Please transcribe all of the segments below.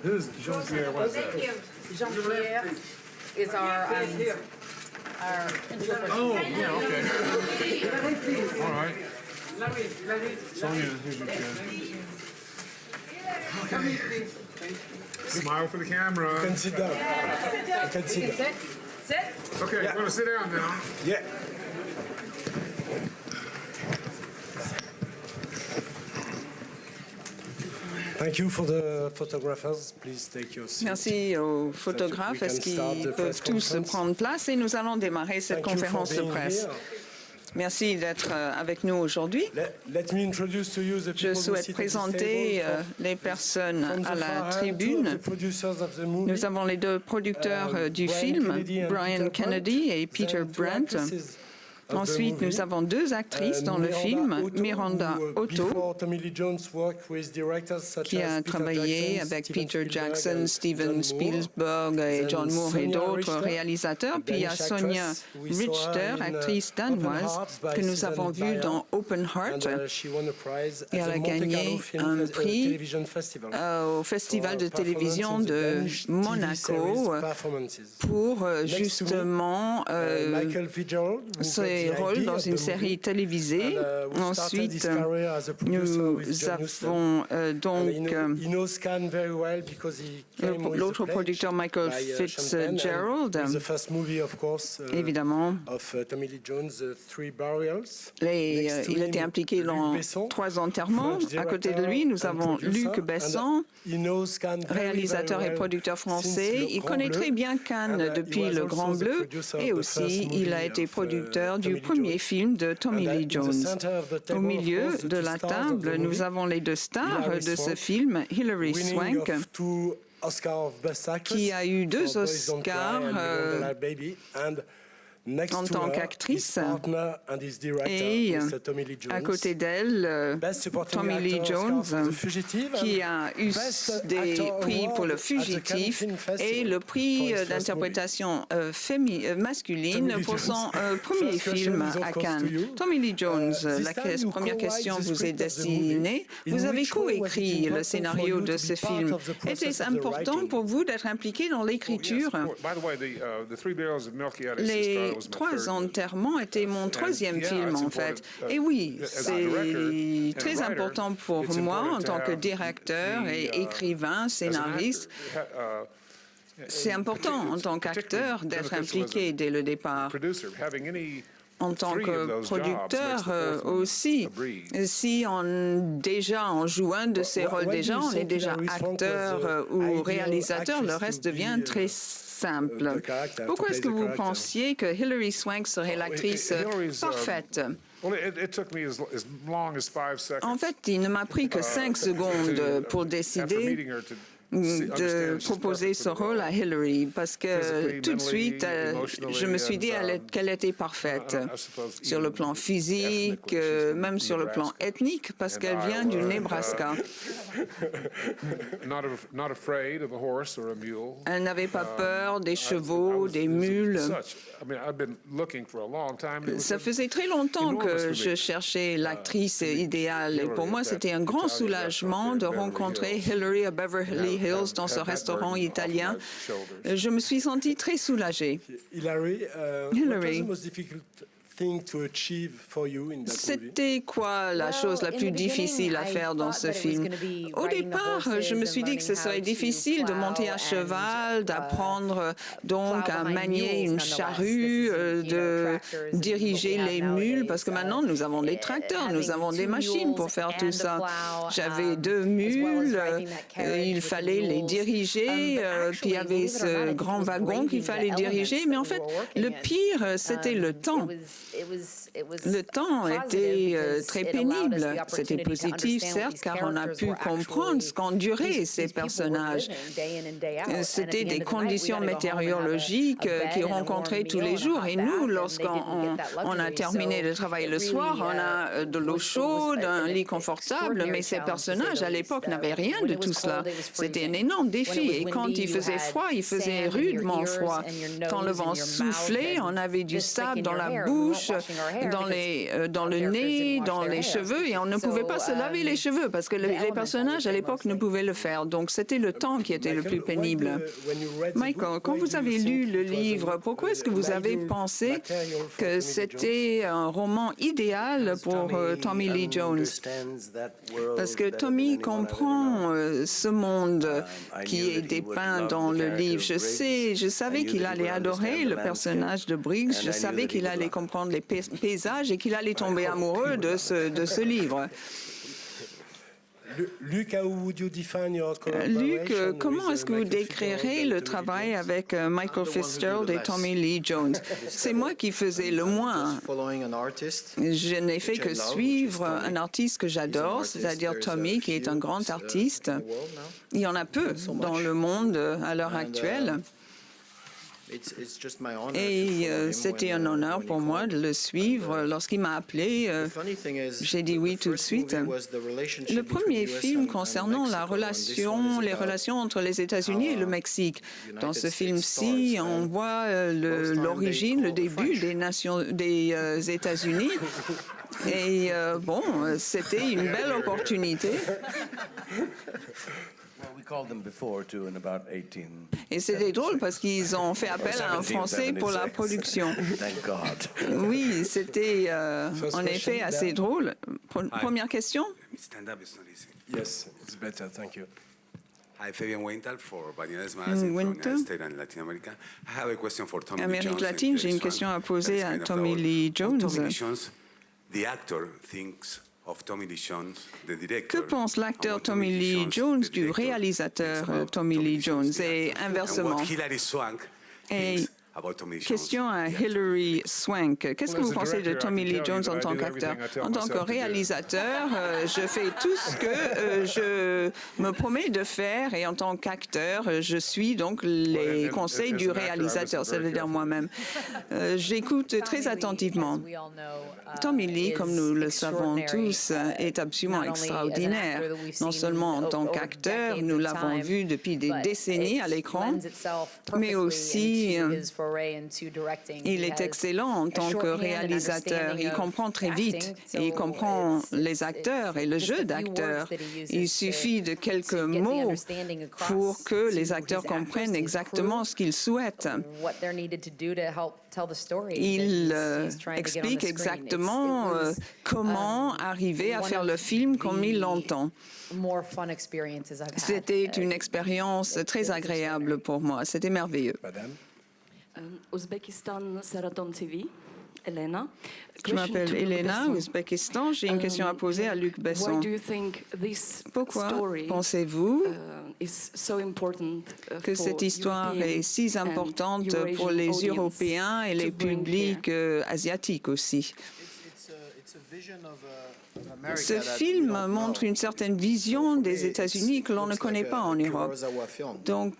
Who's Jean-Pierre? What is that? Jean-Pierre is our interpreter. Oh, yeah, okay. All right. Sonia, here's your chair. Okay. Smile for the camera. You can sit down. You can sit down. Sit. Okay, I'm going to sit down now. Yeah. Thank you for the photographers. Please take your seat. Merci aux photographes. Est-ce qu'ils peuvent tous prendre place? Et nous allons démarrer cette conférence de presse. Merci d'être avec nous aujourd'hui. Je souhaite présenter les personnes à la tribune. Nous avons les deux producteurs du film, Brian Kennedy et Peter Brandt. Ensuite, nous avons deux actrices dans le film, Miranda Otto, qui a travaillé avec Peter Jackson, Steven Spielberg et John Moore et d'autres réalisateurs. Puis il y a Sonia Richter, actrice danoise, que nous avons vue dans Open Heart. Et elle a gagné un prix au Festival de télévision de Monaco pour justement ses rôles dans une série télévisée. Ensuite, nous avons donc l'autre producteur Michael Fitzgerald, évidemment. Il était impliqué dans 3 enterrements. À côté de lui, nous avons Luc Besson, réalisateur et producteur français. Il connaît très bien Cannes depuis Le Grand Bleu et aussi il a été producteur du premier film de Tommy Lee Jones. Au milieu de la table, nous avons les deux stars de ce film, Hilary Swank, qui a eu 2 Oscars en tant qu'actrice, et à côté d'elle, Tommy Lee Jones, qui a eu des prix pour Le Fugitif et le prix d'interprétation masculine pour son premier film à Cannes. Tommy Lee Jones, la première question vous est destinée. Vous avez coécrit le scénario de ce film. Était-ce important pour vous d'être impliqué dans l'écriture? Les 3 enterrements étaient mon 3e film, en fait. Et oui, c'est très important pour moi en tant que directeur et écrivain, scénariste. C'est important en tant qu'acteur d'être impliqué dès le départ. En tant que producteur aussi, si en joue un de ces rôles déjà, on est déjà acteur ou réalisateur, le reste devient très simple. Pourquoi est-ce que vous pensiez que Hilary Swank serait l'actrice parfaite? En fait, il ne m'a pris que 5 secondes pour décider de proposer ce rôle à Hilary, parce que tout de suite, je me suis dit qu'elle était parfaite sur le plan physique, même sur le plan ethnique, parce qu'elle vient du Nebraska. Elle n'avait pas peur des chevaux, des mules. Ça faisait très longtemps que je cherchais l'actrice idéale, et pour moi, c'était un grand soulagement de rencontrer Hilary à Beverly Hills dans ce restaurant italien. Je me suis sentie très soulagée. Hilary, c'était quoi la chose la plus difficile à faire dans ce film? Au départ, je me suis dit que ce serait difficile de monter à cheval, d'apprendre donc à manier une charrue, de diriger les mules, parce que maintenant nous avons des tracteurs, nous avons des machines pour faire tout ça. J'avais 2 mules, il fallait les diriger, puis il y avait ce grand wagon qu'il fallait diriger, mais en fait, le pire, c'était le temps. Le temps était très pénible. C'était positif, certes, car on a pu comprendre ce qu'enduraient ces personnages. C'était des conditions météorologiques qu'ils rencontraient tous les jours. Et nous, lorsqu'on a terminé de travailler le soir, on a de l'eau chaude, un lit confortable, mais ces personnages, à l'époque, n'avaient rien de tout cela. C'était un énorme défi. Et quand il faisait froid, il faisait rudement froid. Quand le vent soufflait, on avait du sable dans la bouche. bouche, dans le nez, dans les cheveux, et on ne pouvait pas se laver les cheveux parce que les personnages à l'époque ne pouvaient le faire. Donc c'était le temps qui était le plus pénible. Michael, quand vous avez lu le livre, pourquoi est-ce que vous avez pensé que c'était un roman idéal pour Tommy Lee Jones? Parce que Tommy comprend ce monde qui est dépeint dans le livre. Je savais qu'il allait adorer le personnage de Briggs, je savais qu'il allait comprendre les paysages et qu'il allait tomber amoureux de ce livre. Luc, comment est-ce que vous décrirez le travail avec Michael Fitzgerald et Tommy Lee Jones? C'est moi qui faisais le moins. Je n'ai fait que suivre un artiste que j'adore, c'est-à-dire Tommy, qui est un grand artiste. Il y en a peu dans le monde à l'heure actuelle. Et c'était un honneur pour moi de le suivre. Lorsqu'il m'a appelé, j'ai dit oui tout de suite. Le premier film concernant les relations entre les États-Unis et le Mexique. Dans ce film-ci, on voit l'origine, le début des États-Unis. Et bon, c'était une belle opportunité. Et c'était drôle parce qu'ils ont fait appel à un Français pour la production. Oui, c'était en effet assez drôle. Première question? Yes, it's better, thank you. Hi, Fabian Weinthal for Vanidades Magazine from the United States and Latin America. I have a question for Tommy Lee Jones. Amérique latine, j'ai une question à poser à Tommy Lee Jones. The actor thinks of Tommy Lee Jones, the director. Que pense l'acteur Tommy Lee Jones du réalisateur Tommy Lee Jones et inversement? Et question à Hilary Swank. Qu'est-ce que vous pensez de Tommy Lee Jones en tant qu'acteur? En tant que réalisateur, je fais tout ce que je me promets de faire et en tant qu'acteur, je suis donc les conseils du réalisateur, c'est-à-dire moi-même. J'écoute très attentivement. Tommy Lee, comme nous le savons tous, est absolument extraordinaire. Non seulement en tant qu'acteur, nous l'avons vu depuis des décennies à l'écran, mais aussi il est excellent en tant que réalisateur. Il comprend très vite et il comprend les acteurs et le jeu d'acteurs. Il suffit de quelques mots pour que les acteurs comprennent exactement ce qu'ils souhaitent. Il explique exactement comment arriver à faire le film comme il l'entend. C'était une expérience très agréable pour moi. C'était merveilleux. Ouzbékistan, Saraton TV, Elena. Je m'appelle Elena, Ouzbékistan. J'ai une question à poser à Luc Besson. Pourquoi pensez-vous que cette histoire est si importante pour les Européens et les publics asiatiques aussi? Ce film montre une certaine vision des États-Unis que l'on ne connaît pas en Europe. Donc,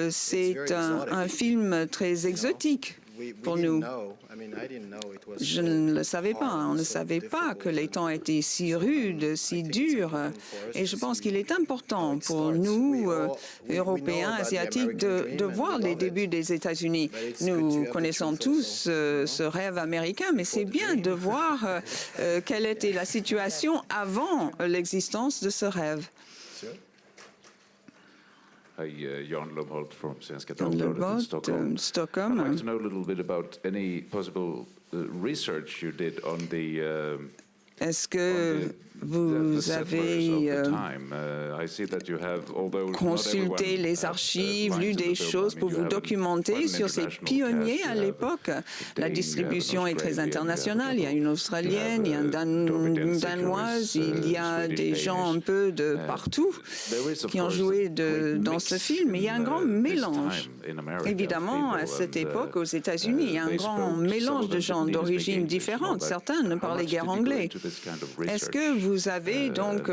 c'est un film très exotique pour nous. Je ne le savais pas. On ne savait pas que les temps étaient si rudes, si durs. Et je pense qu'il est important pour nous, Européens, Asiatiques, de voir les débuts des États-Unis. Nous connaissons tous ce rêve américain, mais c'est bien de voir quelle était la situation avant l'existence de ce rêve. Hi, Jan Lomholt from Svenska Jan Dagbladet in Stockholm. Stockholm. I'd like to know a little bit about any possible research you did on the Est-ce que vous avez consulté les archives, lu des choses pour vous documenter sur ces pionniers à l'époque? La distribution est très internationale. Il y a une Australienne, il y a une Danoise, il y a des gens un peu de partout qui ont joué dans ce film. Il y a un grand mélange. Évidemment, à cette époque, aux États-Unis, il y a un grand mélange de gens d'origines différentes. Certains ne parlaient guère anglais. Est-ce que vous avez donc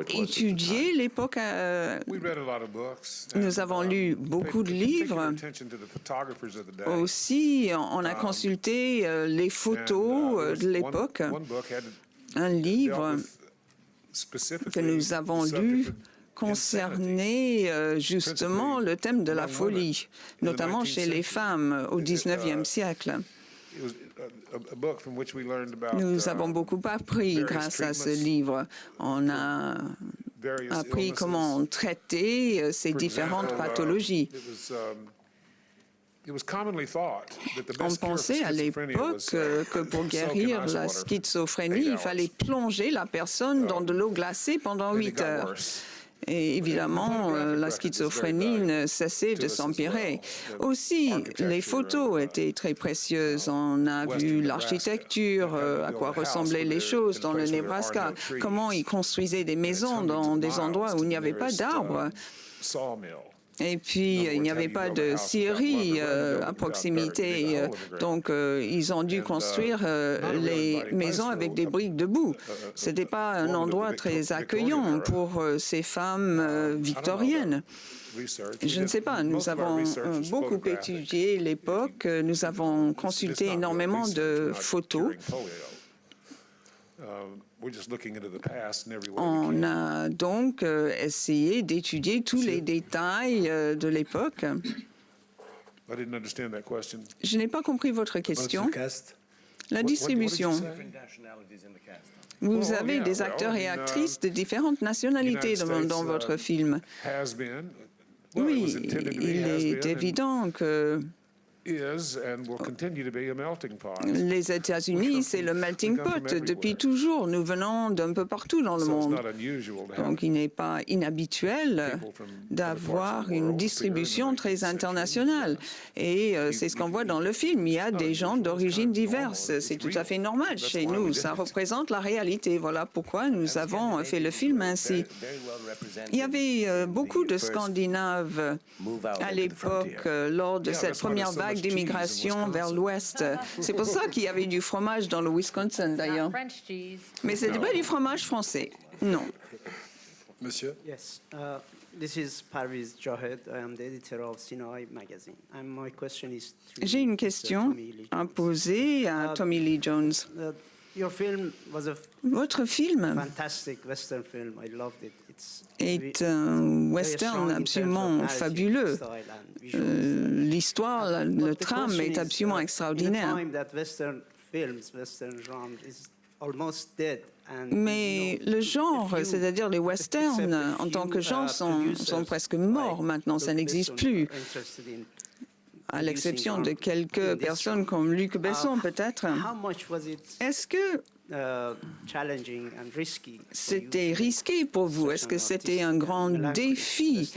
étudié l'époque? Nous avons lu beaucoup de livres. Aussi, on a consulté les photos de l'époque. Un livre que nous avons lu concernait justement le thème de la folie, notamment chez les femmes au XIXe siècle. a book from which we learned about Nous avons beaucoup appris grâce à ce livre. On a appris comment traiter ces différentes pathologies. On pensait à l'époque que pour guérir la schizophrénie, il fallait plonger la personne dans de l'eau glacée pendant 8 heures. Et évidemment, la schizophrénie ne cessait de s'empirer. Aussi, les photos étaient très précieuses. On a vu l'architecture, à quoi ressemblaient les choses dans le Nebraska, comment ils construisaient des maisons dans des endroits où il n'y avait pas d'arbres. Et puis, il n'y avait pas de scierie à proximité, donc ils ont dû construire les maisons avec des briques de boue. Ce n'était pas un endroit très accueillant pour ces femmes victoriennes. Je ne sais pas, nous avons beaucoup étudié l'époque, nous avons consulté énormément de photos. On a donc essayé d'étudier tous les détails de l'époque. Je n'ai pas compris votre question. La distribution. Vous avez des acteurs et actrices de différentes nationalités dans votre film. Oui, il est évident que les États-Unis, c'est le melting pot depuis toujours. Nous venons d'un peu partout dans le monde. Donc, il n'est pas inhabituel d'avoir une distribution très internationale. Et c'est ce qu'on voit dans le film. Il y a des gens d'origines diverses. C'est tout à fait normal chez nous. Ça représente la réalité. Voilà pourquoi nous avons fait le film ainsi. Il y avait beaucoup de Scandinaves à l'époque lors de cette première vague d'immigration vers l'Ouest. C'est pour ça qu'il y avait du fromage dans le Wisconsin, d'ailleurs. Mais ce n'était pas du fromage français. Non. Monsieur? Yes. This is Parviz Jahed. I am the editor of Sinai magazine. And my question is to J'ai une question à poser à Tommy Lee Jones. Your film was a Votre film fantastic western film. I loved it. est un western absolument fabuleux. L'histoire, le trame est absolument extraordinaire. Mais le genre, c'est-à-dire les westerns, en tant que genre, sont presque morts maintenant. Ça n'existe plus. À l'exception de quelques personnes comme Luc Besson, peut-être. Est-ce que c'était risqué pour vous? Est-ce que c'était un grand défi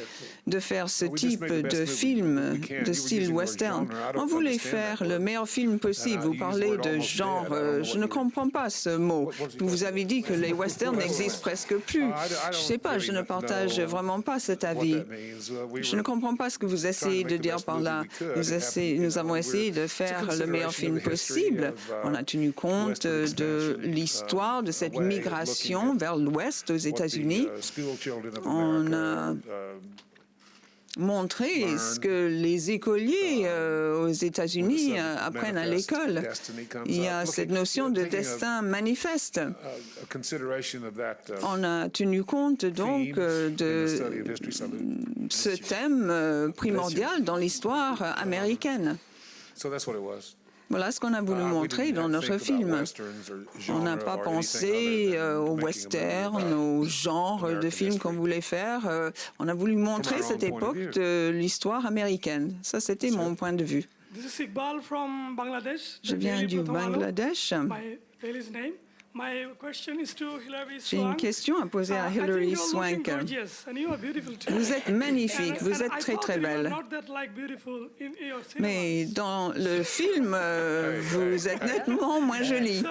de faire ce type de film de style western? On voulait faire le meilleur film possible. Vous parlez de genre, je ne comprends pas ce mot. Vous avez dit que les westerns n'existent presque plus. Je ne sais pas, je ne partage vraiment pas cet avis. Je ne comprends pas ce que vous essayez de dire par là. Nous avons essayé de faire le meilleur film possible. On a tenu compte de l'histoire de cette migration vers l'Ouest aux États-Unis. On a montré ce que les écoliers aux États-Unis apprennent à l'école. Il y a cette notion de destin manifeste. On a tenu compte donc de ce thème primordial dans l'histoire américaine. Voilà ce qu'on a voulu montrer dans notre film. On n'a pas pensé aux westerns, aux genres de films qu'on voulait faire. On a voulu montrer cette époque de l'histoire américaine. Ça, c'était mon point de vue. Je viens du Bangladesh. J'ai une question à poser à Hilary Swank. Vous êtes magnifique, vous êtes très très belle. Mais dans le film, vous êtes nettement moins jolie.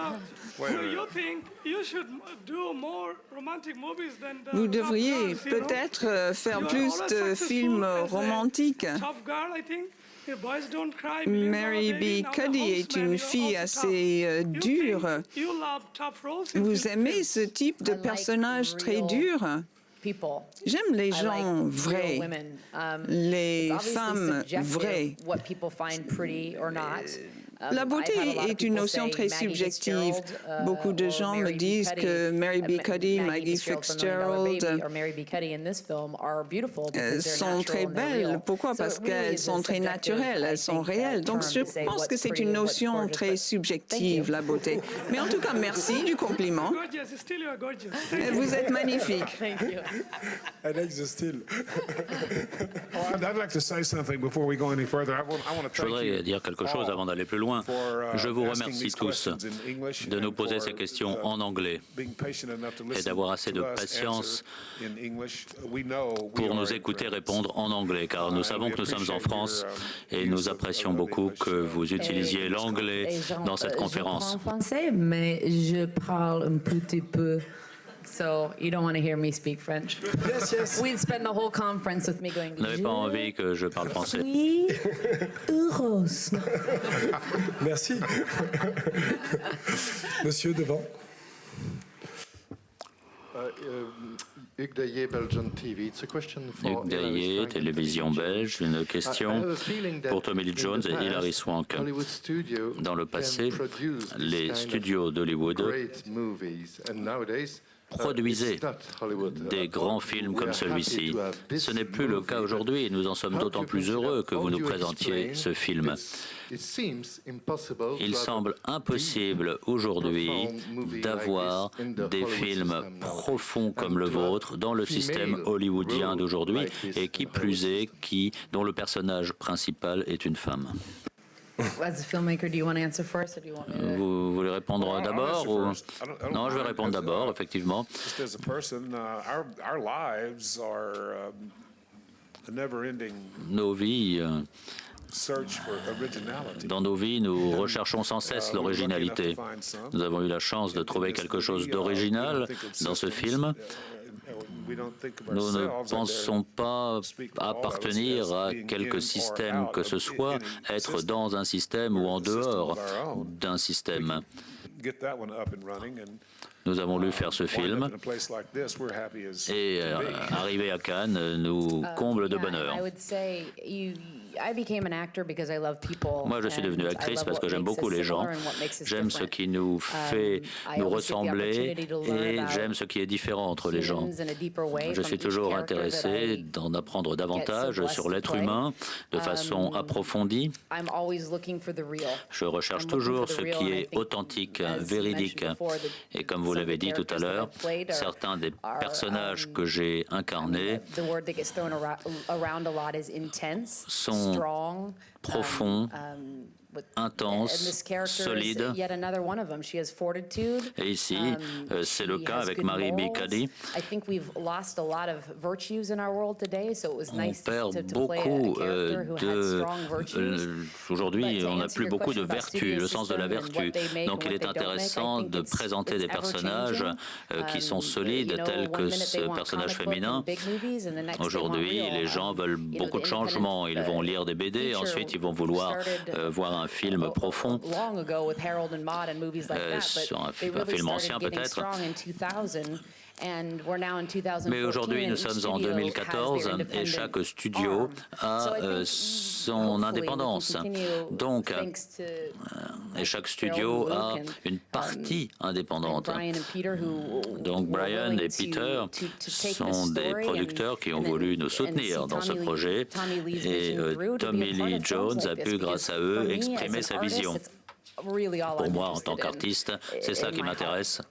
Vous devriez peut-être faire plus de films romantiques. Mary B. Cuddy est une fille assez dure. Vous aimez ce type de personnage très dur? J'aime les gens vrais, les femmes vraies. La beauté est une notion très subjective. Beaucoup de gens me disent que Mary B. Cuddy, Maggie Fitzgerald sont très belles. Pourquoi? Parce qu'elles sont très naturelles, elles sont réelles. Donc je pense que c'est une notion très subjective, la beauté. Mais en tout cas, merci du compliment. Vous êtes magnifique. I like the style. I'd like to say something before we go any further. I want to Je thank voudrais you dire quelque chose avant d'aller plus loin. Je vous remercie tous de nous poser ces questions en anglais et d'avoir assez de patience pour nous écouter répondre en anglais, car nous savons que nous sommes en France et nous apprécions beaucoup que vous utilisiez l'anglais dans cette conférence. Je parle en français, mais je parle un petit peu. So you don't want to hear me speak French. Yes, yes. We'd spend the whole conference with me going. Vous n'avez pas envie que je parle français? Oui, heureuse. Merci. Monsieur devant. Hugues Daillé, Belgian TV. It's a question for Hugues Daillé, télévision belge. Une question pour Tommy Lee Jones et Hilary Swank. Dans le passé, les studios d'Hollywood produisaient des grands films comme celui-ci. Ce n'est plus le cas aujourd'hui et nous en sommes d'autant plus heureux que vous nous présentiez ce film. Il semble impossible aujourd'hui d'avoir des films profonds comme le vôtre dans le système hollywoodien d'aujourd'hui et qui plus est, dont le personnage principal est une femme. As a filmmaker, do you want to answer first, or do you want me to? Vous voulez répondre d'abord ou... Non, je vais répondre d'abord, effectivement. just as a person, our lives are a never-ending Nos vies, search for originality. dans nos vies, nous recherchons sans cesse l'originalité. Nous avons eu la chance de trouver quelque chose d'original dans ce film. Nous ne pensons pas appartenir à quelque système que ce soit, être dans un système ou en dehors d'un système. Nous avons voulu faire ce film et arriver à Cannes nous comble de bonheur. Moi, je suis devenue actrice parce que j'aime beaucoup les gens. J'aime ce qui nous fait nous ressembler et j'aime ce qui est différent entre les gens. Je suis toujours intéressé d'en apprendre davantage sur l'être humain de façon approfondie. Je recherche toujours ce qui est authentique, véridique. Et comme vous l'avez dit tout à l'heure, certains des personnages que j'ai incarnés sont profonds, intenses, solides. Et ici, c'est le cas avec Mary B. Cuddy. On perd beaucoup aujourd'hui, on n'a plus beaucoup de vertus, le sens de la vertu. Donc il est intéressant de présenter des personnages qui sont solides, tels que ce personnage féminin. Aujourd'hui, les gens veulent beaucoup de changements. Ils vont lire des BD, ensuite ils vont vouloir voir un film profond, sur un film ancien peut-être. Mais aujourd'hui, nous sommes en 2014 et chaque studio a son indépendance. Donc, et chaque studio a une partie indépendante. Donc, Brian et Peter sont des producteurs qui ont voulu nous soutenir dans ce projet et Tommy Lee Jones a pu, grâce à eux, exprimer sa vision. Pour moi, en tant qu'artiste, c'est cela qui m'intéresse.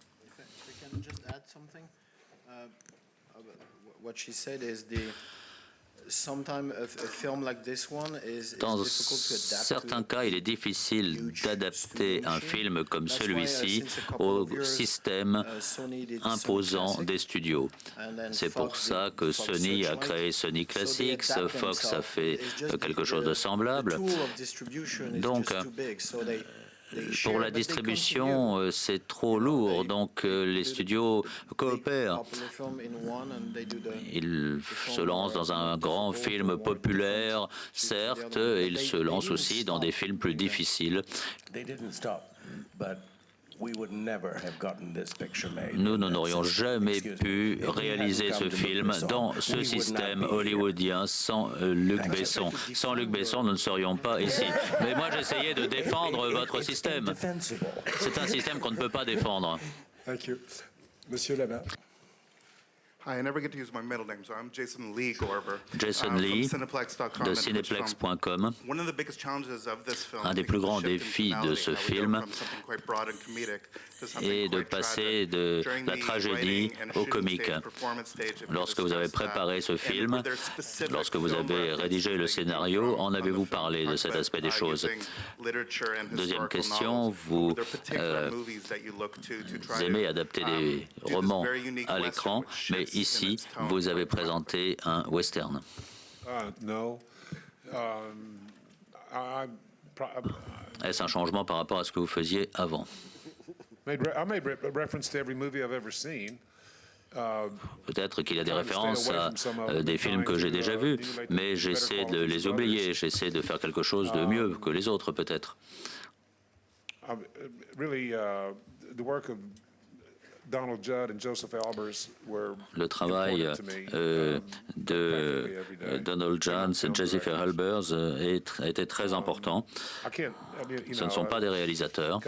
Dans certains cas, il est difficile d'adapter un film comme celui-ci au système imposant des studios. C'est pour ça que Sony a créé Sony Classics, Fox a fait quelque chose de semblable. Donc, pour la distribution, c'est trop lourd, donc les studios coopèrent. Ils se lancent dans un grand film populaire, certes, et ils se lancent aussi dans des films plus difficiles. nous n'aurions jamais pu réaliser ce film dans ce système hollywoodien sans Luc Besson. Sans Luc Besson, nous ne serions pas ici. Mais moi, j'essayais de défendre votre système. C'est un système qu'on ne peut pas défendre. Thank you. Monsieur là-bas. Hi, I never get to use my middle name, so I'm Jason Lee Gorber. Jason Lee de Cineplex.com. Un des plus grands défis de ce film est de passer de la tragédie au comique. Lorsque vous avez préparé ce film, lorsque vous avez rédigé le scénario, en avez-vous parlé de cet aspect des choses? Deuxième question, vous aimez adapter des romans à l'écran, mais ici, vous avez présenté un western. Est-ce un changement par rapport à ce que vous faisiez avant? Peut-être qu'il y a des références à des films que j'ai déjà vus, mais j'essaie de les oublier, j'essaie de faire quelque chose de mieux que les autres, peut-être. Le travail de Donald Jones et Joseph Albers a été très important. Ce ne sont pas des réalisateurs.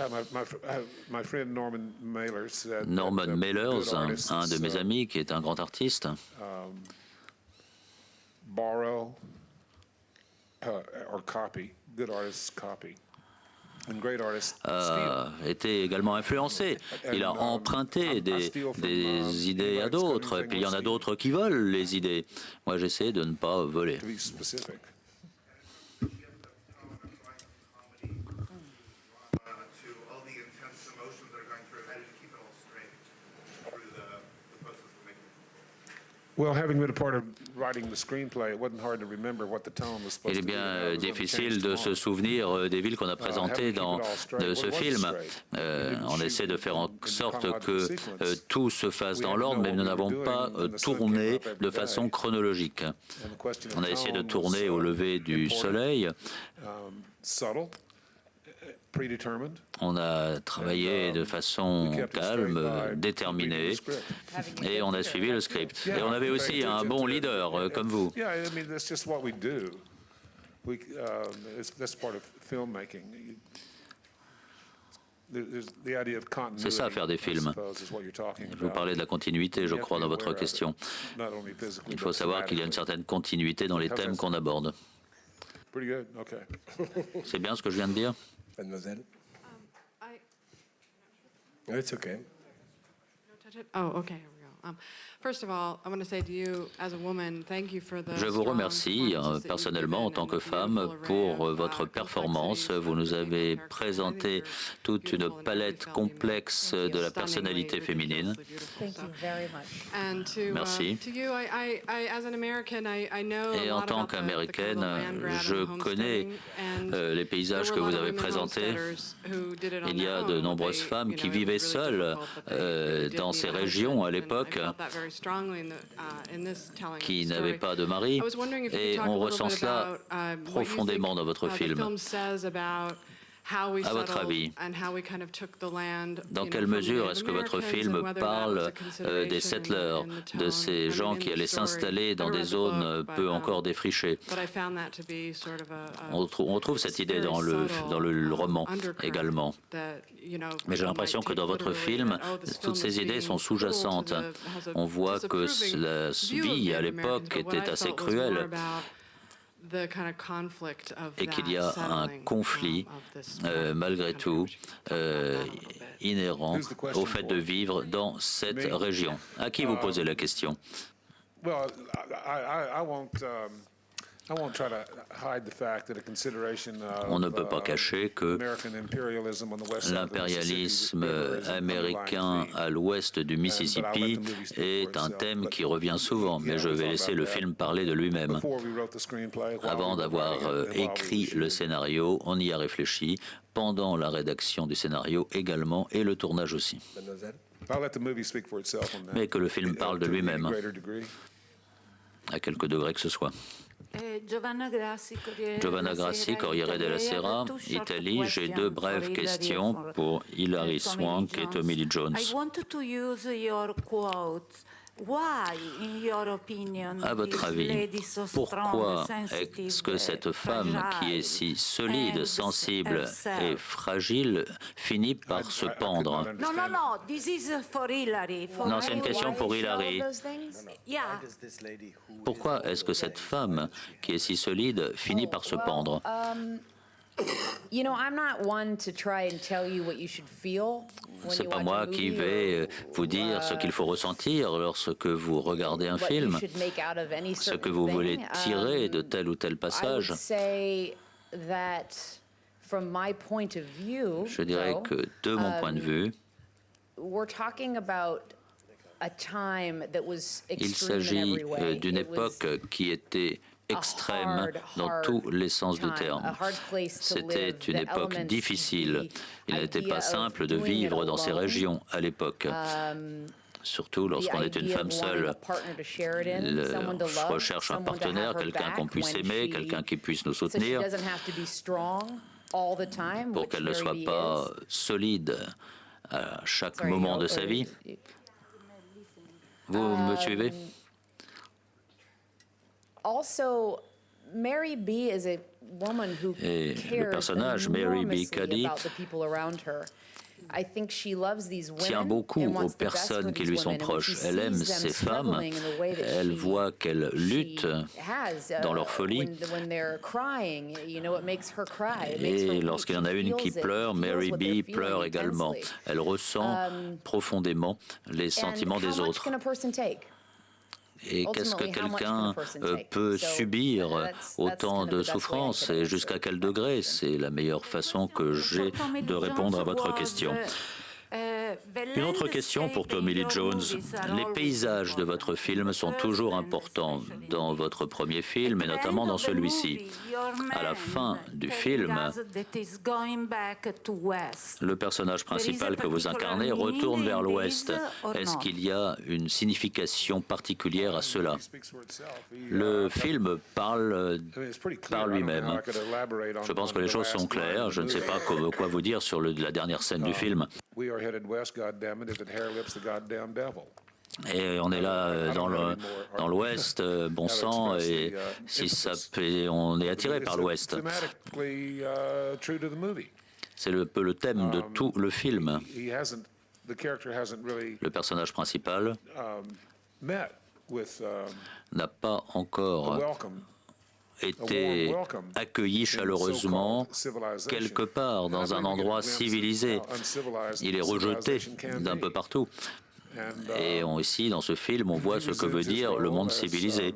Norman Mailers, un de mes amis qui est un grand artiste, a été également influencé. Il a emprunté des idées à d'autres, et puis il y en a d'autres qui volent les idées. Moi, j'essaie de ne pas voler. Il est bien difficile de se souvenir des villes qu'on a présentées dans ce film. On essaie de faire en sorte que tout se fasse dans l'ordre, mais nous n'avons pas tourné de façon chronologique. On a essayé de tourner au lever du soleil. On a travaillé de façon calme, déterminée, et on a suivi le script. Et on avait aussi un bon leader, comme vous. C'est ça, faire des films. Vous parlez de la continuité, je crois, dans votre question. Il faut savoir qu'il y a une certaine continuité dans les thèmes qu'on aborde. C'est bien ce que je viens de dire? Mademoiselle. It's okay. Oh, okay. Here we go. First of all, I want to say to you, as a woman, thank you for the. Je vous remercie personnellement en tant que femme pour votre performance. Vous nous avez présenté toute une palette complexe de la personnalité féminine. Merci. Et en tant qu'Américaine, je connais les paysages que vous avez présentés. Il y a de nombreuses femmes qui vivaient seules dans ces régions à l'époque, qui n'avaient pas de mari, et on ressent cela profondément dans votre film. À votre avis, dans quelle mesure est-ce que votre film parle des settlers, de ces gens qui allaient s'installer dans des zones peu encore défrichées? On trouve cette idée dans le roman également. Mais j'ai l'impression que dans votre film, toutes ces idées sont sous-jacentes. On voit que la vie à l'époque était assez cruelle, et qu'il y a un conflit, malgré tout, inhérent au fait de vivre dans cette région. À qui vous posez la question? On ne peut pas cacher que l'impérialisme américain à l'ouest du Mississippi est un thème qui revient souvent, mais je vais laisser le film parler de lui-même. Avant d'avoir écrit le scénario, on y a réfléchi pendant la rédaction du scénario également et le tournage aussi. Mais que le film parle de lui-même, à quelque degré que ce soit. Giovanna Grassi, Corriere della Sera, Italie. J'ai deux brèves questions pour Hilary Swank et Tommy Lee Jones. À votre avis, pourquoi est-ce que cette femme qui est si solide, sensible et fragile finit par se pendre? Non, c'est une question pour Hilary. Pourquoi est-ce que cette femme qui est si solide finit par se pendre? C'est pas moi qui vais vous dire ce qu'il faut ressentir lorsque vous regardez un film, ce que vous voulez tirer de tel ou tel passage. Je dirais que de mon point de vue, il s'agit d'une époque qui était extrême dans tous les sens du terme. C'était une époque difficile. Il n'était pas simple de vivre dans ces régions à l'époque. Surtout lorsqu'on est une femme seule. Je recherche un partenaire, quelqu'un qu'on puisse aimer, quelqu'un qui puisse nous soutenir, pour qu'elle ne soit pas solide à chaque moment de sa vie. Vous me suivez? Et le personnage, Mary B. Cuddy, tient beaucoup aux personnes qui lui sont proches. Elle aime ces femmes, elle voit qu'elles luttent dans leur folie. Et lorsqu'il y en a une qui pleure, Mary B. pleure également. Elle ressent profondément les sentiments des autres. Et qu'est-ce que quelqu'un peut subir autant de souffrance et jusqu'à quel degré? C'est la meilleure façon que j'ai de répondre à votre question. Une autre question pour Tommy Lee Jones. Les paysages de votre film sont toujours importants dans votre premier film et notamment dans celui-ci. À la fin du film, le personnage principal que vous incarnez retourne vers l'ouest. Est-ce qu'il y a une signification particulière à cela? Le film parle par lui-même. Je pense que les choses sont claires. Je ne sais pas quoi vous dire sur la dernière scène du film. Et on est là dans l'Ouest, bon sang, et si on est attiré par l'Ouest. C'est un peu le thème de tout le film. Le personnage principal n'a pas encore été accueilli chaleureusement quelque part dans un endroit civilisé. Il est rejeté d'un peu partout. Et ici, dans ce film, on voit ce que veut dire le monde civilisé.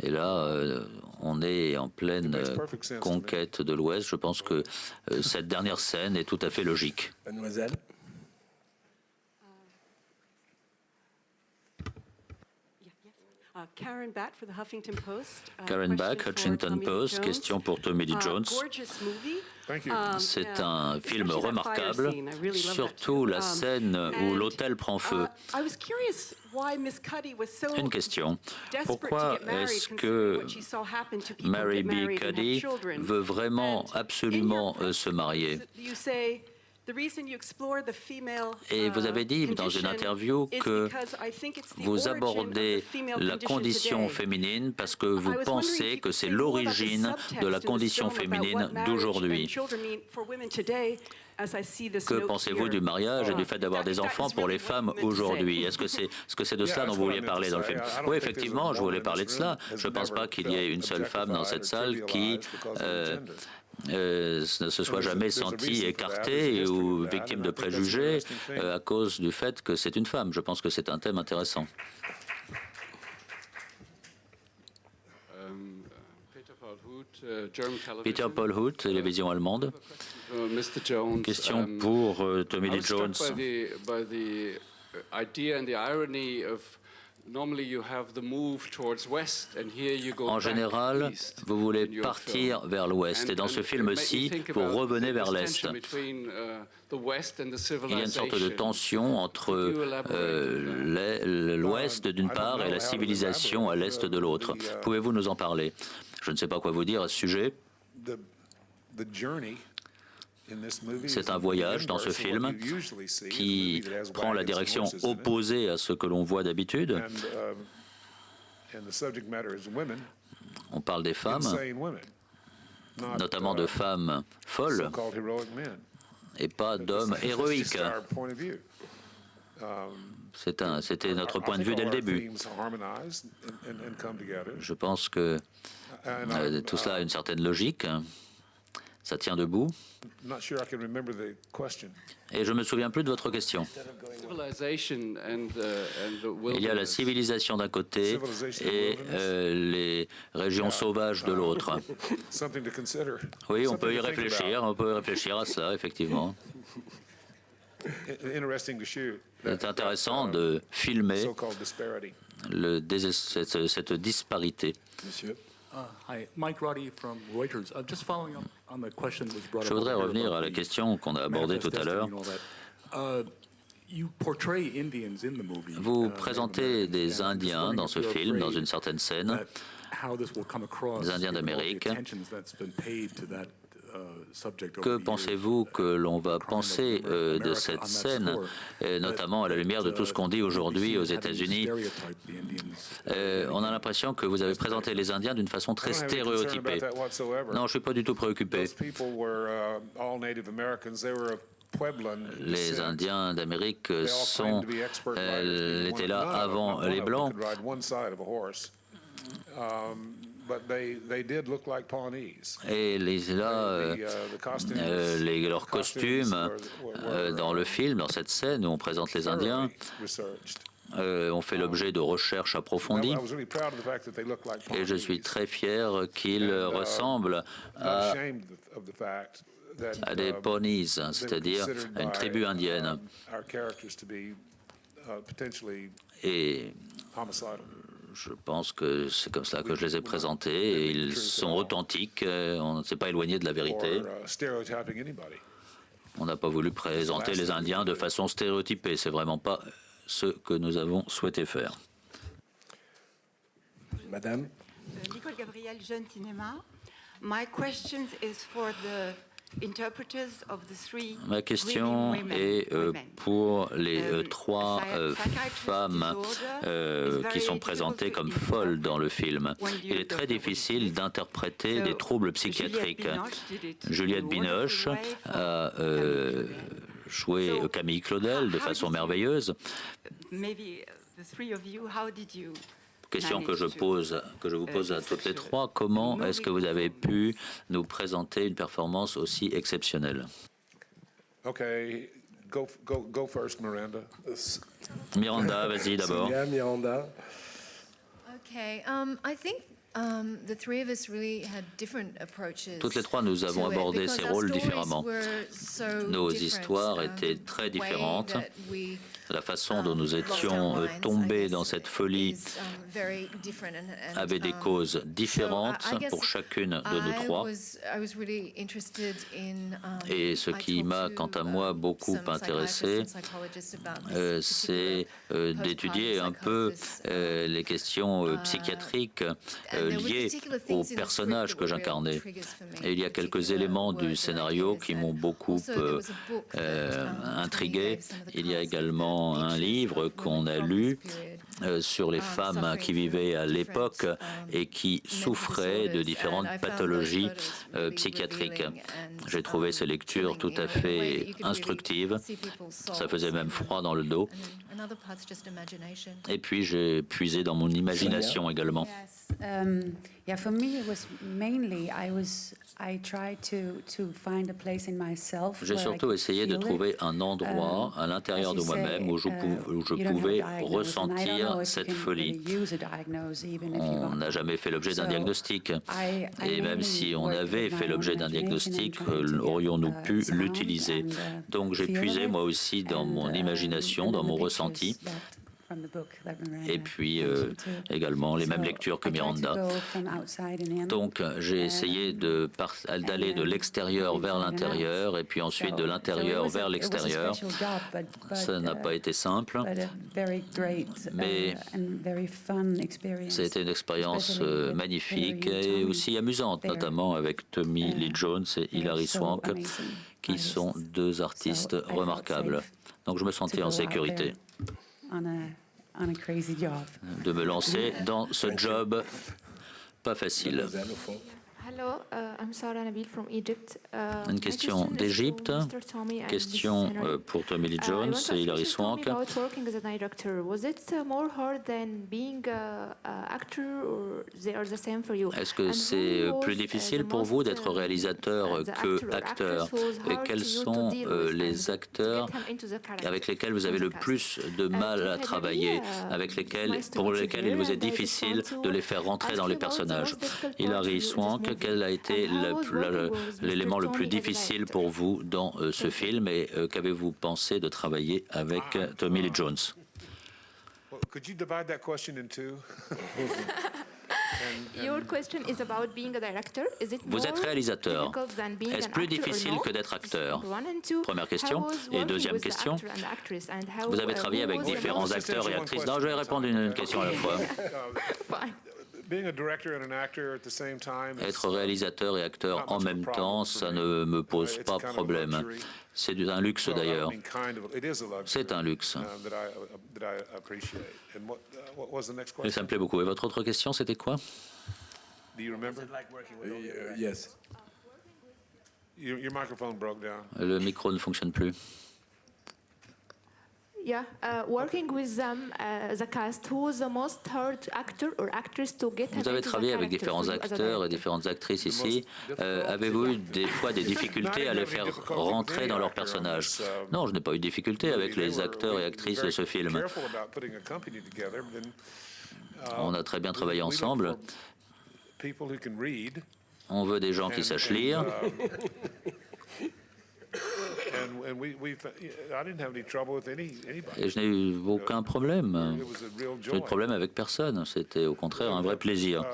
Et là, on est en pleine conquête de l'Ouest. Je pense que cette dernière scène est tout à fait logique. Mademoiselle. Karen Batt, Huffington Post, question pour Tommy Lee Jones. C'est un film remarquable, surtout la scène où l'hôtel prend feu. Une question. Pourquoi est-ce que Mary B. Cuddy veut vraiment absolument se marier? Et vous avez dit dans une interview que vous abordez la condition féminine parce que vous pensez que c'est l'origine de la condition féminine d'aujourd'hui. Que pensez-vous du mariage et du fait d'avoir des enfants pour les femmes aujourd'hui? Est-ce que c'est de cela dont vous vouliez parler dans le film? Oui, effectivement, je voulais parler de cela. Je ne pense pas qu'il y ait une seule femme dans cette salle qui ne se soit jamais sentie écartée ou victime de préjugés à cause du fait que c'est une femme. Je pense que c'est un thème intéressant. Peter Paul Hoot, télévision allemande. Question pour Tommy Lee Jones. En général, vous voulez partir vers l'ouest. Et dans ce film-ci, vous revenez vers l'est. Il y a une sorte de tension entre l'ouest d'une part et la civilisation à l'est de l'autre. Pouvez-vous nous en parler? Je ne sais pas quoi vous dire à ce sujet. C'est un voyage dans ce film qui prend la direction opposée à ce que l'on voit d'habitude. On parle des femmes, notamment de femmes folles, et pas d'hommes héroïques. C'était notre point de vue dès le début. Je pense que tout cela a une certaine logique. Ça tient debout. Et je ne me souviens plus de votre question. Il y a la civilisation d'un côté et les régions sauvages de l'autre. Oui, on peut y réfléchir à ça, effectivement. C'est intéressant de filmer cette disparité. Monsieur. Hi, Mike Roddy from Reuters. Just following up on the question that was brought up. Je voudrais revenir à la question qu'on a abordée tout à l'heure. Vous présentez des Indiens dans ce film, dans une certaine scène, des Indiens d'Amérique. Que pensez-vous que l'on va penser de cette scène, notamment à la lumière de tout ce qu'on dit aujourd'hui aux États-Unis? On a l'impression que vous avez présenté les Indiens d'une façon très stéréotypée. Non, je ne suis pas du tout préoccupé. Les Indiens d'Amérique étaient là avant les Blancs. Et leurs costumes dans le film, dans cette scène où on présente les Indiens, ont fait l'objet de recherches approfondies. Et je suis très fier qu'ils ressemblent à des ponies, c'est-à-dire à une tribu indienne. Et je pense que c'est comme ça que je les ai présentés et ils sont authentiques, on ne s'est pas éloigné de la vérité. On n'a pas voulu présenter les Indiens de façon stéréotypée, c'est vraiment pas ce que nous avons souhaité faire. Madame. Nicole Gabriel, Jeune Cinéma. My question is for the interpreters of the three. Ma question est pour les trois femmes qui sont présentées comme folles dans le film. Il est très difficile d'interpréter des troubles psychiatriques. Juliette Binoche a joué Camille Claudel de façon merveilleuse. Question que je vous pose à toutes les trois. Comment est-ce que vous avez pu nous présenter une performance aussi exceptionnelle? Okay, go first, Miranda. Miranda, vas-y d'abord. Miranda. Okay, I think the three of us really had different approaches. Toutes les trois, nous avons abordé ces rôles différemment. Nos histoires étaient très différentes. La façon dont nous étions tombés dans cette folie avait des causes différentes pour chacune de nous trois. Et ce qui m'a, quant à moi, beaucoup intéressé, c'est d'étudier un peu les questions psychiatriques liées aux personnages que j'incarnais. Et il y a quelques éléments du scénario qui m'ont beaucoup intrigué. Il y a également un livre qu'on a lu sur les femmes qui vivaient à l'époque et qui souffraient de différentes pathologies psychiatriques. J'ai trouvé ces lectures tout à fait instructives. Ça faisait même froid dans le dos. Et puis j'ai puisé dans mon imagination également. Yeah, for me, it was mainly I tried to find a place in myself. J'ai surtout essayé de trouver un endroit à l'intérieur de moi-même où je pouvais ressentir cette folie. On n'a jamais fait l'objet d'un diagnostic. Et même si on avait fait l'objet d'un diagnostic, aurions-nous pu l'utiliser? Donc j'ai puisé moi aussi dans mon imagination, dans mon ressenti. et puis également les mêmes lectures que Miranda. Donc j'ai essayé d'aller de l'extérieur vers l'intérieur et puis ensuite de l'intérieur vers l'extérieur. Ça n'a pas été simple, mais c'était une expérience magnifique et aussi amusante, notamment avec Tommy Lee Jones et Hilary Swank, qui sont deux artistes remarquables. Donc je me sentais en sécurité de me lancer dans ce job pas facile. Hello, I'm Sarah Nabil from Egypt. Une question d'Égypte, question pour Tommy Lee Jones et Hilary Swank. Est-ce que c'est plus difficile pour vous d'être réalisateur que acteur? Et quels sont les acteurs avec lesquels vous avez le plus de mal à travailler, pour lesquels il vous est difficile de les faire rentrer dans les personnages? Hilary Swank, quel a été l'élément le plus difficile pour vous dans ce film et qu'avez-vous pensé de travailler avec Tommy Lee Jones? Could you divide that question in two? Your question is about being a director. Is it Vous êtes réalisateur. Est-ce plus difficile que d'être acteur? Première question. Et deuxième question, vous avez travaillé avec différents acteurs et actrices. Non, je vais répondre une question à la fois. Être réalisateur et acteur en même temps, ça ne me pose pas problème. C'est un luxe d'ailleurs. C'est un luxe. Et ça me plaît beaucoup. Et votre autre question, c'était quoi? Le micro ne fonctionne plus. Yeah, working with the cast, who was the most hard actor or actress to get Vous avez travaillé avec différents acteurs et différentes actrices ici. Avez-vous eu des fois des difficultés à les faire rentrer dans leur personnage? Non, je n'ai pas eu de difficulté avec les acteurs et actrices de ce film. On a très bien travaillé ensemble. On veut des gens qui sachent lire. Et je n'ai eu aucun problème. Je n'ai eu de problème avec personne. C'était au contraire un vrai plaisir.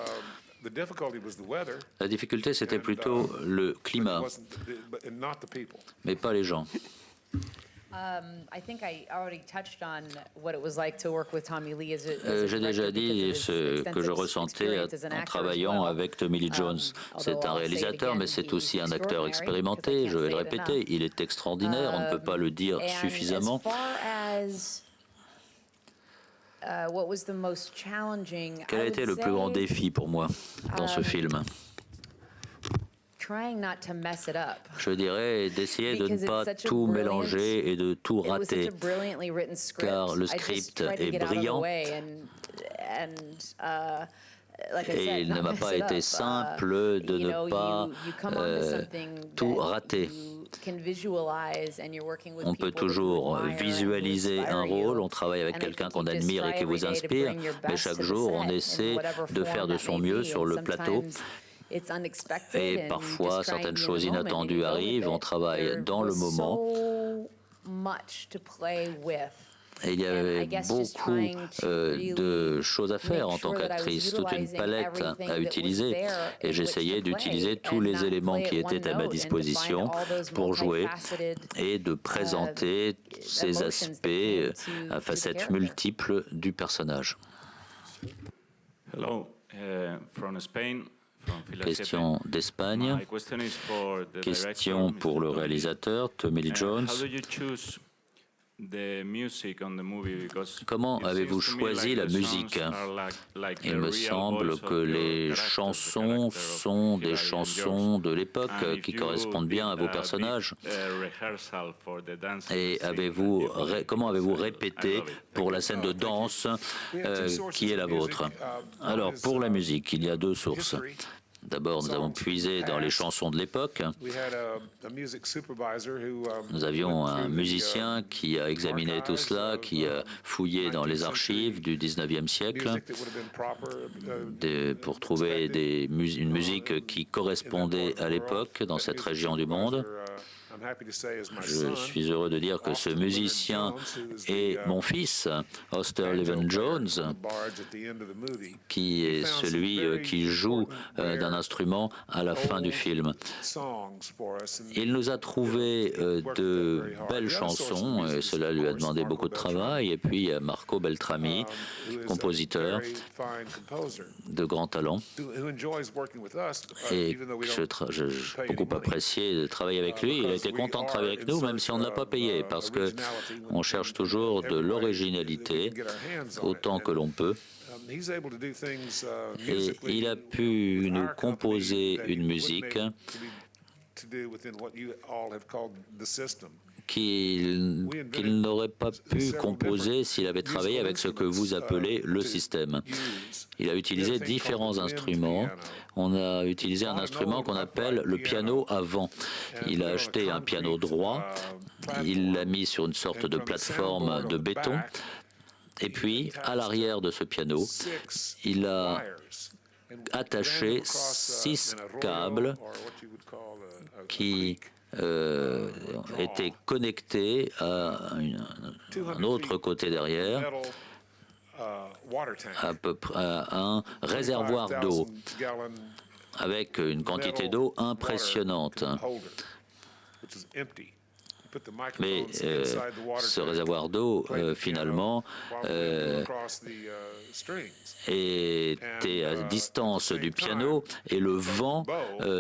La difficulté, c'était plutôt le climat, mais pas les gens. J'ai déjà dit ce que je ressentais en travaillant avec Tommy Lee Jones. C'est un réalisateur, mais c'est aussi un acteur expérimenté. Je vais le répéter, il est extraordinaire, on ne peut pas le dire suffisamment. Quel a été le plus grand défi pour moi dans ce film? Je dirais d'essayer de ne pas tout mélanger et de tout rater, car le script est brillant et il ne m'a pas été simple de ne pas tout rater. On peut toujours visualiser un rôle, on travaille avec quelqu'un qu'on admire et qui vous inspire, mais chaque jour on essaie de faire de son mieux sur le plateau. Et parfois, certaines choses inattendues arrivent, on travaille dans le moment. Et il y avait beaucoup de choses à faire en tant qu'actrice, toute une palette à utiliser. Et j'essayais d'utiliser tous les éléments qui étaient à ma disposition pour jouer et de présenter ces aspects à facettes multiples du personnage. Hello, from Spain. Question d'Espagne. Question pour le réalisateur Tommy Lee Jones. Comment avez-vous choisi la musique? Il me semble que les chansons sont des chansons de l'époque qui correspondent bien à vos personnages. Et comment avez-vous répété pour la scène de danse qui est la vôtre? Alors, pour la musique, il y a deux sources. D'abord, nous avons puisé dans les chansons de l'époque. Nous avions un musicien qui a examiné tout cela, qui a fouillé dans les archives du 19e siècle pour trouver une musique qui correspondait à l'époque dans cette région du monde. Je suis heureux de dire que ce musicien est mon fils, Oster Leven Jones, qui est celui qui joue d'un instrument à la fin du film. Il nous a trouvé de belles chansons, et cela lui a demandé beaucoup de travail. Et puis il y a Marco Beltrami, compositeur de grand talent, et j'ai beaucoup apprécié de travailler avec lui. Il a été content de travailler avec nous, même si on ne l'a pas payé, parce qu'on cherche toujours de l'originalité autant que l'on peut. Et il a pu nous composer une musique qu'il n'aurait pas pu composer s'il avait travaillé avec ce que vous appelez le système. Il a utilisé différents instruments. On a utilisé un instrument qu'on appelle le piano à vent. Il a acheté un piano droit, il l'a mis sur une sorte de plateforme de béton, et puis à l'arrière de ce piano, il a attaché 6 câbles qui étaient connectés à un autre côté derrière, à peu près à un réservoir d'eau avec une quantité d'eau impressionnante. Mais ce réservoir d'eau, finalement, était à distance du piano et le vent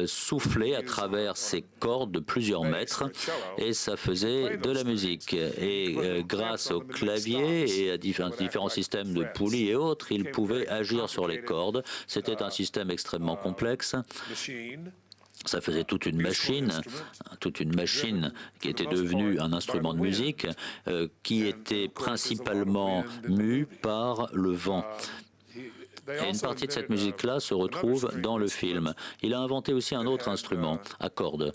soufflait à travers ces cordes de plusieurs mètres et ça faisait de la musique. Et grâce au clavier et à différents systèmes de poulies et autres, il pouvait agir sur les cordes. C'était un système extrêmement complexe. Ça faisait toute une machine qui était devenue un instrument de musique qui était principalement mue par le vent. Et une partie de cette musique-là se retrouve dans le film. Il a inventé aussi un autre instrument, à cordes.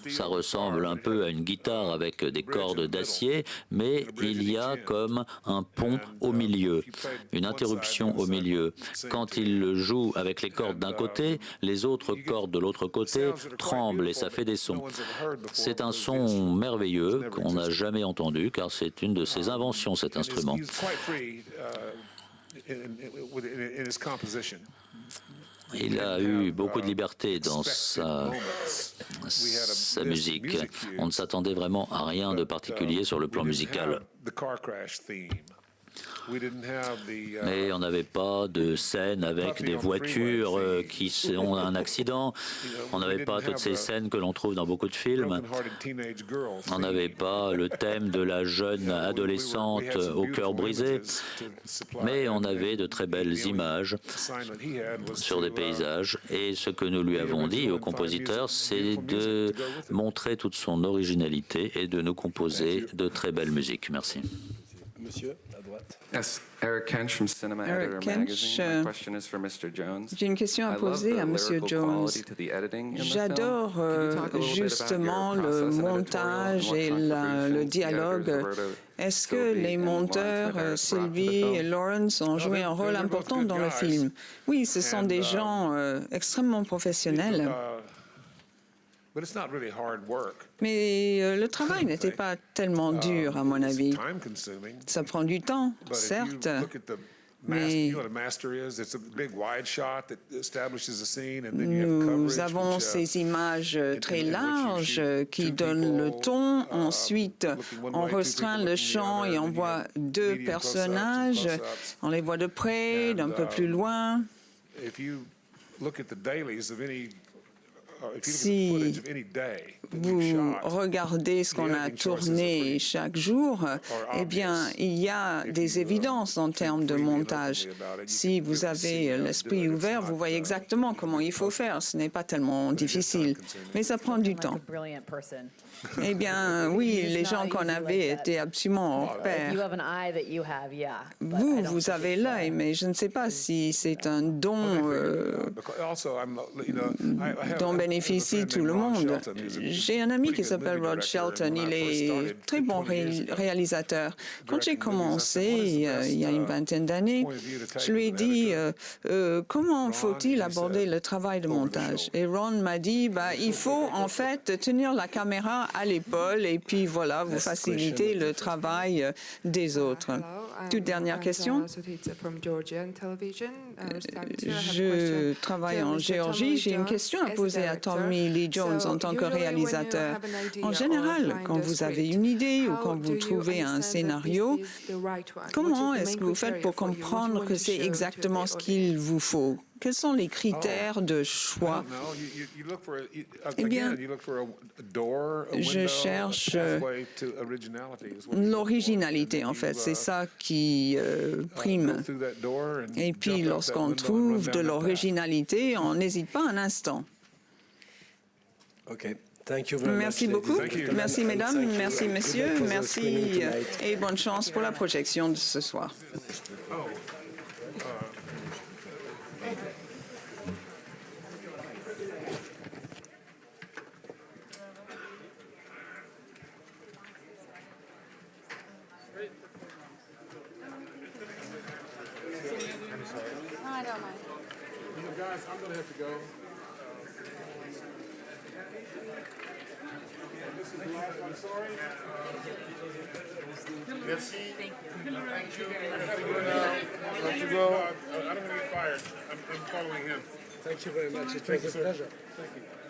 Ça ressemble un peu à une guitare avec des cordes d'acier, mais il y a comme un pont au milieu, une interruption au milieu. Quand il le joue avec les cordes d'un côté, les autres cordes de l'autre côté tremblent et ça fait des sons. C'est un son merveilleux qu'on n'a jamais entendu, car c'est une de ses inventions, cet instrument. Il a eu beaucoup de liberté dans sa musique. On ne s'attendait vraiment à rien de particulier sur le plan musical. Mais on n'avait pas de scène avec des voitures qui ont un accident. On n'avait pas toutes ces scènes que l'on trouve dans beaucoup de films. On n'avait pas le thème de la jeune adolescente au cœur brisé. Mais on avait de très belles images sur des paysages. Et ce que nous lui avons dit au compositeur, c'est de montrer toute son originalité et de nous composer de très belles musiques. Merci. Monsieur, à droite. Yes, Eric Kench from Cinema Editor Magazine. My question is for Mr. Jones. J'ai une question à poser à Monsieur Jones. J'adore justement le montage et le dialogue. Est-ce que les monteurs, Sylvie et Lawrence, ont joué un rôle important dans le film? Oui, ce sont des gens extrêmement professionnels. Mais le travail n'était pas tellement dur, à mon avis. Ça prend du temps, certes, mais nous avons ces images très larges qui donnent le ton. Ensuite, on restreint le champ et on voit 2 personnages. On les voit de près, d'un peu plus loin. Si vous regardez ce qu'on a tourné chaque jour, eh bien, il y a des évidences en termes de montage. Si vous avez l'esprit ouvert, vous voyez exactement comment il faut faire. Ce n'est pas tellement difficile, mais ça prend du temps. Eh bien, oui, les gens qu'on avait étaient absolument hors pair. Vous avez l'œil, mais je ne sais pas si c'est un don bénéfique bénéficie tout le monde. J'ai un ami qui s'appelle Rod Shelton, il est très bon réalisateur. Quand j'ai commencé, il y a une vingtaine d'années, je lui ai dit comment faut-il aborder le travail de montage. Et Ron m'a dit, il faut en fait tenir la caméra à l'épaule et puis voilà, vous facilitez le travail des autres. Toute dernière question. Je travaille en Géorgie. J'ai une question à poser à Tommy Lee Jones en tant que réalisateur. En général, quand vous avez une idée ou quand vous trouvez un scénario, comment est-ce que vous faites pour comprendre que c'est exactement ce qu'il vous faut? Quels sont les critères de choix? Eh bien, je cherche l'originalité, en fait. C'est ça qui prime. Et puis, lorsqu'on trouve de l'originalité, on n'hésite pas un instant. Merci beaucoup. Merci, mesdames. Merci, messieurs. Merci et bonne chance pour la projection de ce soir. I don't mind. Guys, I'm going to have to go. This is the last one. Sorry. Merci. Thank you. I have to go now. Let you go. I don't want to get fired. I'm following him. Thank you very much. It was a pleasure. Thank you.